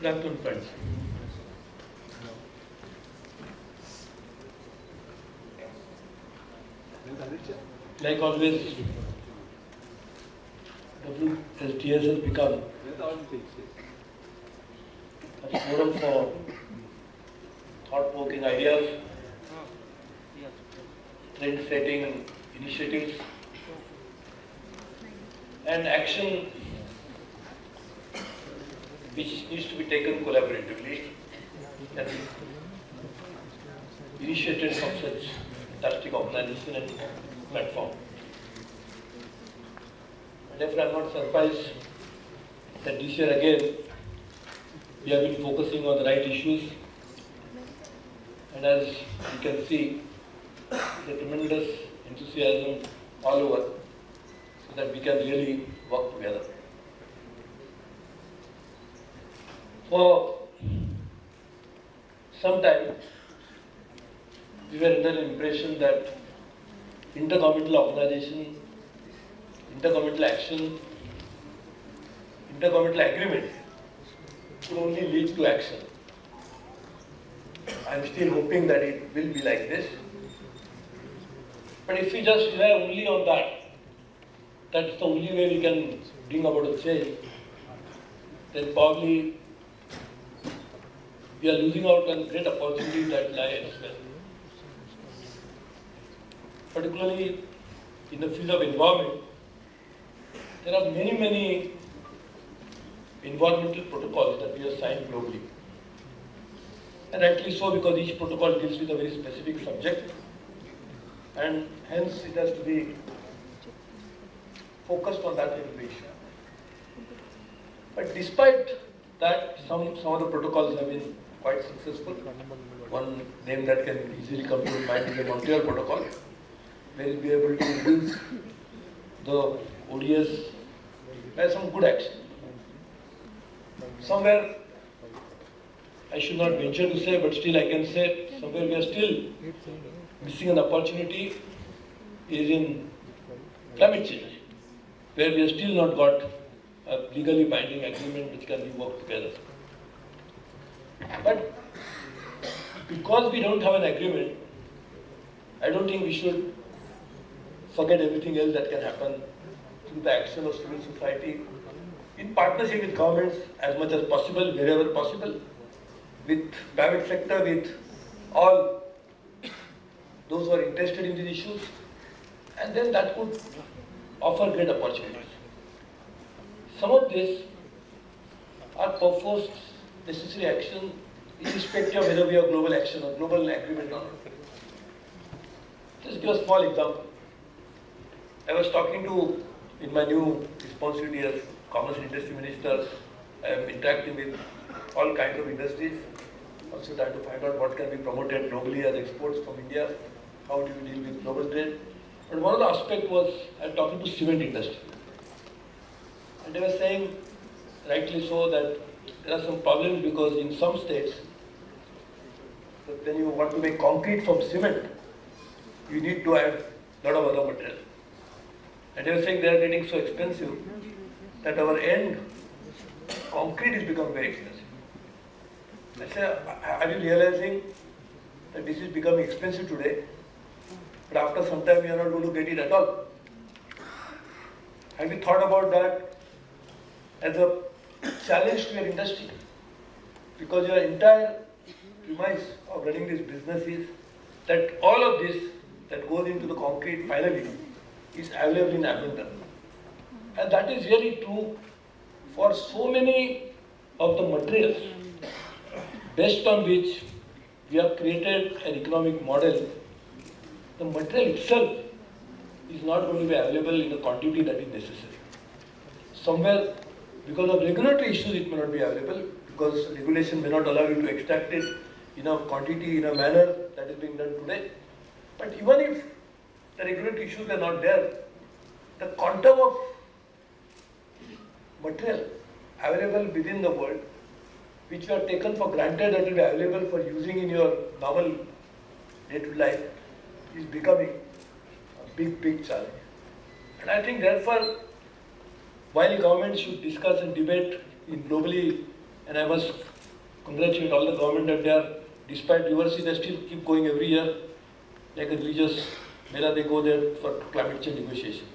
Good afternoon, friends. Like always, WSTS has become a forum for thought-provoking ideas, trend-setting initiatives, and action which needs to be taken collaboratively and initiated from such fantastic organization and platform. Therefore, I am not surprised that this year again we have been focusing on the right issues, and as you can see, the tremendous enthusiasm all over so that we can really work together. For some time, we were under the impression that intergovernmental organization, intergovernmental action, intergovernmental agreements could only lead to action. I am still hoping that it will be like this. But if we just rely only on that, that's the only way we can bring about a change, then probably we are losing out on great opportunities that lie elsewhere. Particularly in the field of environment, there are many environmental protocols that we have signed globally. And rightly so, because each protocol deals with a very specific subject, and hence it has to be focused on that information. But despite that, some of the protocols have been quite successful. One name that can easily come to mind is the Montreal Protocol, where we'll be able to reduce the ODS by some good action. Somewhere, I should not venture to say, but still I can say, somewhere we are still missing an opportunity is in climate change, where we have still not got a legally binding agreement which can be worked together. But because we don't have an agreement, I don't think we should forget everything else that can happen through the action of civil society in partnership with governments as much as possible, wherever possible, with private sector, with all those who are interested in these issues, and then that could offer great opportunities. Some of these are perforce necessary action irrespective of whether we have global action or global agreement or not. Just give a small example. I was talking to, in my new responsibility as Commerce and Industry Minister, I am interacting with all kinds of industries, also trying to find out what can be promoted globally as exports from India, how do we deal with global trade. But one of the aspects was, I was talking to cement industry. And they were saying, rightly so, that there are some problems because in some states, when you want to make concrete from cement, you need to add a lot of other material. And they were saying they are getting so expensive that our end concrete is becoming very expensive. I said, are you realizing that this is becoming expensive today, but after some time we are not going to get it at all? Have you thought about that as a challenge to your industry? Because your entire premise of running this business is that all of this that goes into the concrete finally is available in abundance. And that is really true for so many of the materials based on which we have created an economic model. The material itself is not going to be available in the quantity that is necessary. Somewhere, because of regulatory issues, it may not be available, because regulation may not allow you to extract it in a quantity, in a manner that is being done today. But even if the regulatory issues are not there, the quantum of material available within the world, which you have taken for granted that will be available for using in your normal day-to-day life, is becoming a big challenge. And I think therefore, while governments should discuss and debate in globally, and I was congratulate all the government that they are, despite diversity, they still keep going every year, like a religious mela, they go there for climate change negotiation.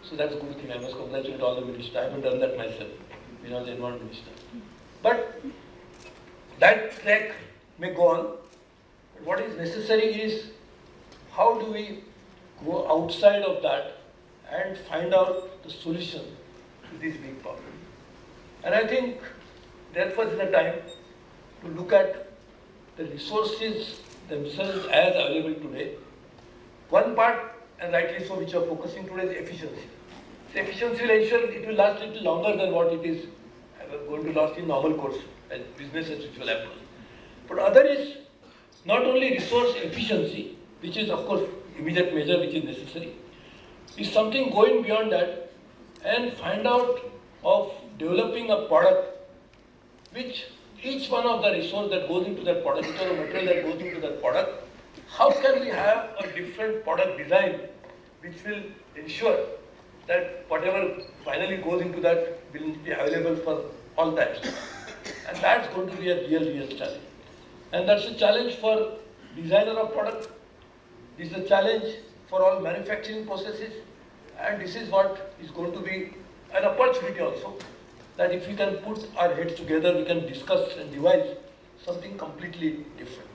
So that's a good thing. I must congratulate all the ministers. I haven't done that myself, you know, the environment minister. But that track may go on. But what is necessary is how do we go outside of that and find out the solution to this big problem. And I think therefore is the time to look at the resources themselves as available today. One part, and rightly so, which you are focusing today is efficiency. So efficiency will ensure it will last a little longer than what it is going to last in normal course, as business as usual approach. But other is not only resource efficiency, which is of course immediate measure which is necessary, is something going beyond that and find out of developing a product which each one of the resource that goes into that product, each of the material that goes into that product, how can we have a different product design which will ensure that whatever finally goes into that will be available for all types. And that's going to be a real challenge. And that's a challenge for designer of product. This is a challenge for all manufacturing processes. And this is what is going to be an opportunity also, that if we can put our heads together, we can discuss and devise something completely different.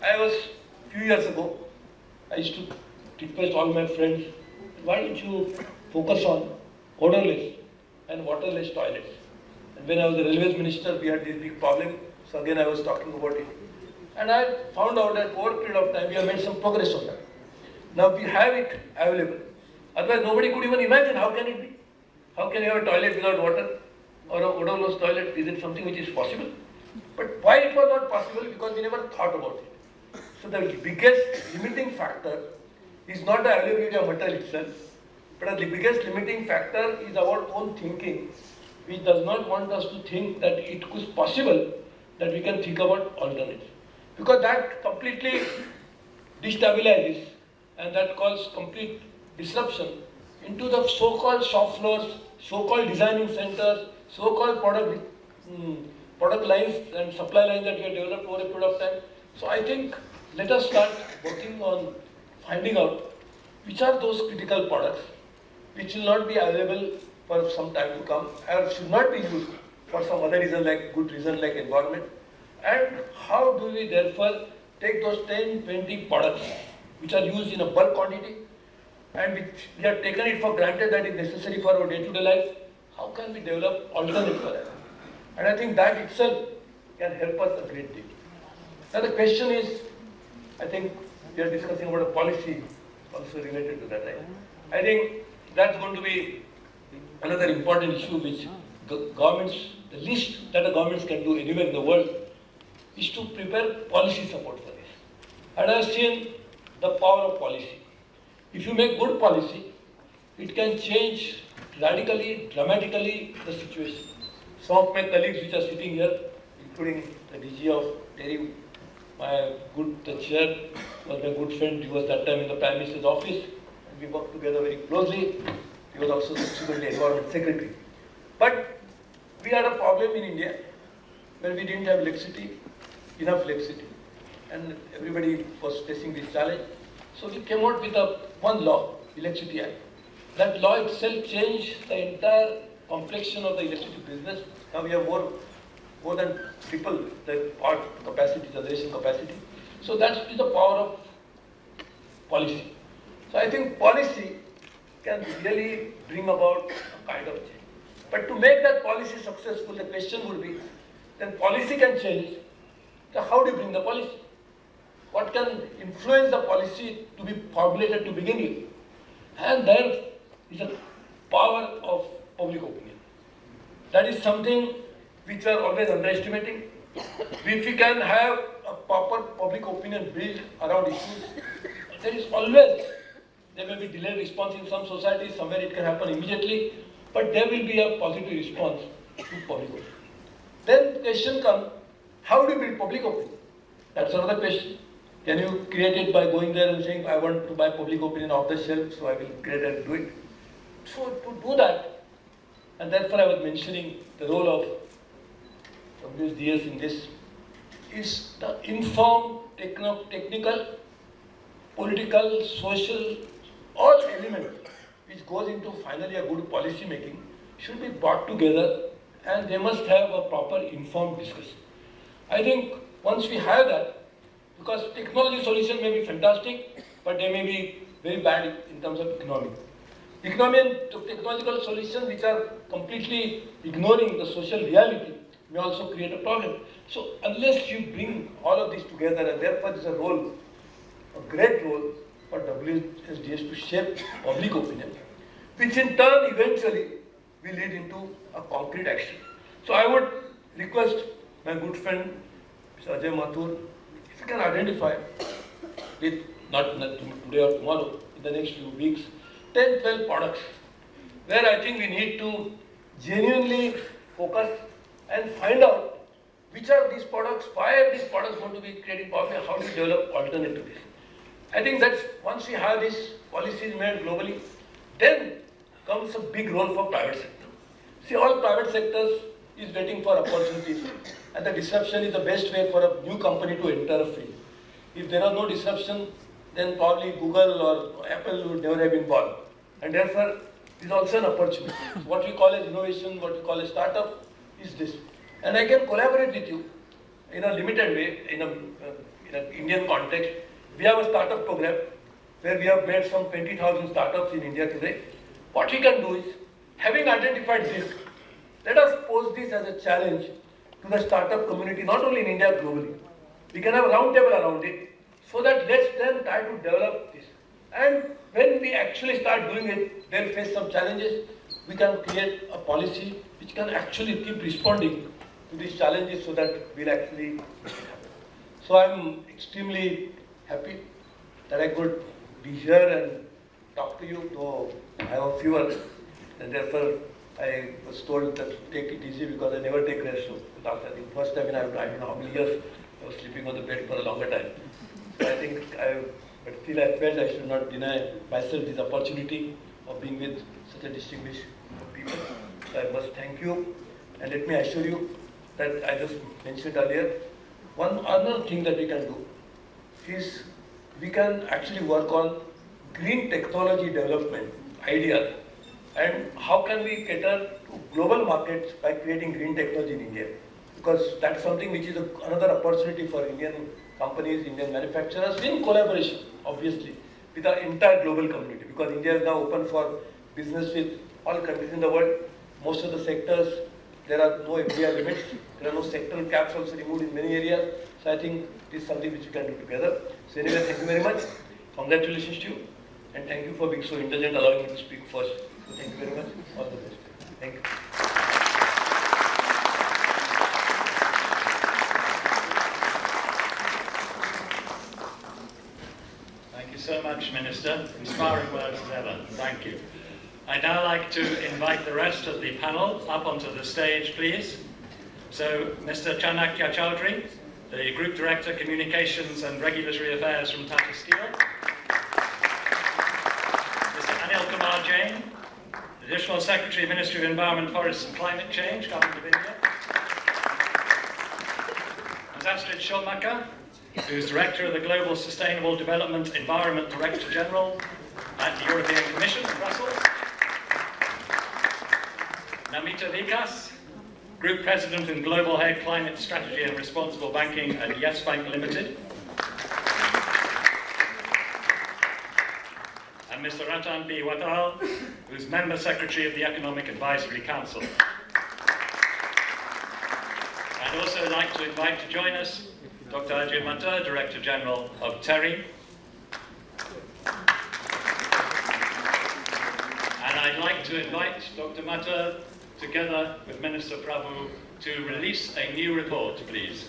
I was, a few years ago, I used to request all my friends, why don't you focus on odorless and waterless toilets? And when I was the railways minister, we had this big problem, so again I was talking about it. And I found out that over a period of time, we have made some progress on that. Now we have it available. Otherwise, nobody could even imagine how can it be. How can you have a toilet without water or an odorless toilet? Is it something which is possible? But why it was not possible? Because we never thought about it. So the biggest limiting factor is not the availability of material itself, but the biggest limiting factor is our own thinking, which does not want us to think that it is possible that we can think about alternatives. Because that completely destabilizes and that causes complete disruption into the so-called shop floors, so-called designing centers, so-called product lines and supply lines that we have developed over a period of time. So I think let us start working on finding out which are those critical products which will not be available for some time to come or should not be used for some other reason like good reason like environment, and how do we therefore take those 10-20 products which are used in a bulk quantity and which we have taken it for granted that is necessary for our day-to-day life, how can we develop alternate for that? And I think that itself can help us a great deal. Now the question is, I think we are discussing about a policy also related to that, right? I think that's going to be another important issue which governments, the least that the governments can do anywhere in the world is to prepare policy support for this. And I have seen the power of policy. If you make good policy, it can change radically, dramatically the situation. Some of my colleagues which are sitting here, including the DG of Dairy, the chair was my good friend. He was that time in the Prime Minister's office, and we worked together very closely. He was also subsequently Environment Secretary. But we had a problem in India where we didn't have enough electricity, and everybody was facing this challenge. So we came out with one law, Electricity Act. That law itself changed the entire complexion of the electricity business. Now we have more than triple the part capacity, generation capacity. So that is the power of policy. So I think policy can really bring about a kind of change. But to make that policy successful, the question would be, then policy can change. So how do you bring the policy? What can influence the policy to be formulated to begin with? And there is a power of public opinion. That is something which we are always underestimating. If we can have a proper public opinion built around issues, there may be delayed response in some societies, somewhere it can happen immediately, but there will be a positive response to public opinion. Then the question comes, how do you build public opinion? That's another question. Can you create it by going there and saying, I want to buy public opinion off the shelf, so I will create and do it? So to do that, and therefore I was mentioning the role of WSDS in this is the informed, technical, political, social, all elements which goes into finally a good policy making should be brought together, and they must have a proper informed discussion. I think once we have that, because technology solution may be fantastic, but they may be very bad in terms of economy. Economy and technological solutions which are completely ignoring the social reality may also create a problem. So unless you bring all of this together, and therefore there is a role, a great role for WSDS to shape public opinion, which in turn eventually will lead into a concrete action. So I would request my good friend Mr. Ajay Mathur, if you can identify with, not today or tomorrow, in the next few weeks, 10, 12 products where I think we need to genuinely focus and find out which are these products, why are these products going to be creating poverty, how do we develop alternate to this. I think that's, once we have these policies made globally, then comes a big role for private sector. See, all private sectors is waiting for opportunities, and the disruption is the best way for a new company to enter a field. If there are no disruption, then probably Google or Apple would never have been born. And therefore, it is also an opportunity. What we call as innovation, what we call as startup, is this. And I can collaborate with you in a limited way, in an Indian context. We have a startup program where we have made some 20,000 startups in India today. What we can do is, having identified this, let us pose this as a challenge to the startup community, not only in India, globally. We can have a roundtable around it, so that let's then try to develop this. And when we actually start doing it, they'll face some challenges. We can create a policy which can actually keep responding to these challenges so that we'll actually make it happen. So I'm extremely happy that I could be here and talk to you, though I have a fever, and therefore I was told that take it easy because I never take rest. So last, I think first time in I don't know how many years I was sleeping on the bed for a longer time. So I think but still I felt I should not deny myself this opportunity of being with such a distinguished people. So I must thank you, and let me assure you that I just mentioned earlier, one other thing that we can do is we can actually work on green technology development ideas, and how can we cater to global markets by creating green technology in India, because that's something which is another opportunity for Indian companies, Indian manufacturers, in collaboration, obviously, with the entire global community, because India is now open for business with all countries in the world. Most of the sectors, there are no FDI limits, there are no sectoral caps also removed in many areas. So I think this is something which we can do together. So anyway, thank you very much. Congratulations to you, and thank you for being so indulgent, allowing me to speak first. So thank you very much. All the best. Thank you. Thank you so much, Minister. Inspiring words as ever. Thank you. I'd now like to invite the rest of the panel up onto the stage, please. So, Mr. Chanakya Chowdhury, the Group Director, Communications and Regulatory Affairs from Tata Steel. Mr. Anil Kumar Jain, Additional Secretary, Ministry of Environment, Forests and Climate Change, Government of India. Ms. Astrid Schulmacher, who's Director of the Global Sustainable Development Environment Director General at the European Commission in Brussels. Namita Vikas, Group President and Global Head Climate Strategy and Responsible Banking at Yes Bank Limited. And Mr. Ratan B. Wattal, who's Member Secretary of the Economic Advisory Council. I'd also like to invite to join us Dr. Ajay Mathur, Director General of TERI. And I'd like to invite Dr. Mathur, together with Minister Prabhu, to release a new report, please.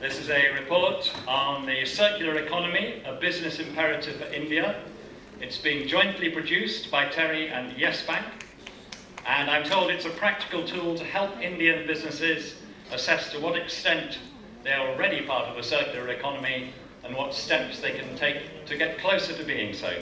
This is a report on the circular economy, a business imperative for India. It's being jointly produced by TERI and Yes Bank, and I'm told it's a practical tool to help Indian businesses assess to what extent they are already part of a circular economy and what steps they can take to get closer to being so.